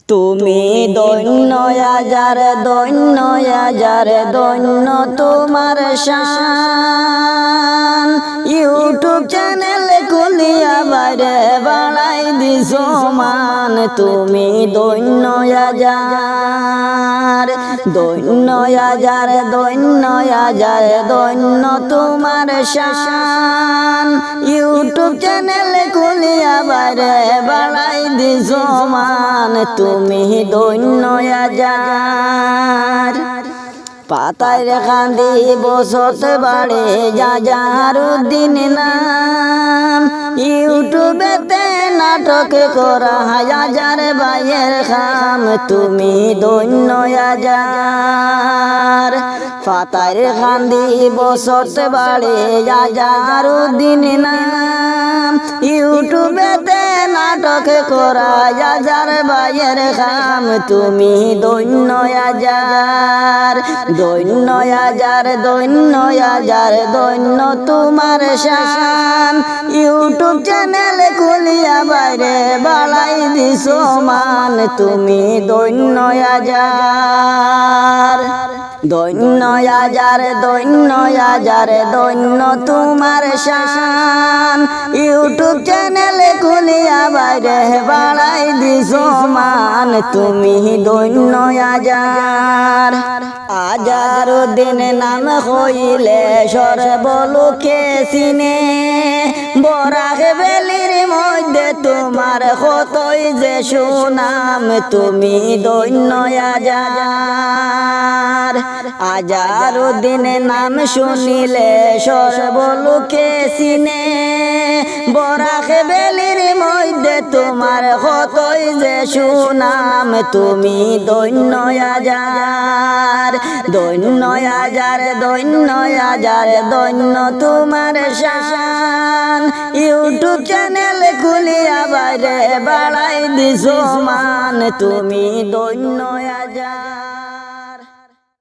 তুমি দৈন্য আজার দৈন্য আজার দৈন্য তোমার শান ইউটিউব চ্যানেল খুলিয়া বাইরে বাড়াই দিছো মান তুমি দৈন্য আজার দৈন্য আজার দৈন্য আজার দৈন্য তোমার শান ইউটিউব চ্যানেল খুলিয়া বাইরে বাড়াই দিছো মান তুমি দৈন্য আজার পাতায় কান্দি বসত বাড়ে জাজারুদ্দিন নাম ইউটিউবেতে নাটক করা হাজার ভাইয়ের খাম তুমি দৈন্য আজার পাতায় কান্দি বসত বাড়ে জাজারুদ্দিন নাম ইউটিউবেতে নাটক করা হাজার ভাইয়ের খাম তুমি দৈন্য আজার দৈন্য আজার দৈন্য আজার দৈন্য তোমার শান ইউটিউব চ্যানেল খুলিয়া বাইরে বাড়াই দিছো মান তুমি দৈন্য আজার দৈন্য আজার দৈন্য আজার দৈন্য তোমার শান ইউটিউব চ্যানেল খুলিয়া বাইরে বাড়াই দিছো মান তুমি দৈন্য আজার আজারুদ্দিন নাম হইলে সর্বলোকে চিনে বরাক বেলির মধ্যে তোমার কতই যে সুনাম তুমি দৈন্য আজার আজারুদ্দিন নাম শুনিলে সর্বলোকে চিনে বরাক বেলির মধ্যে তোমার কতই যে সুনাম তুমি দৈন্য আজার দৈন্য আজার দৈন্য আজার দৈন্য তোমার শান ইউটিউব চ্যানেল খুলিয়া বাইরে বাড়াই দিছো মান তুমি দৈন্য আজার।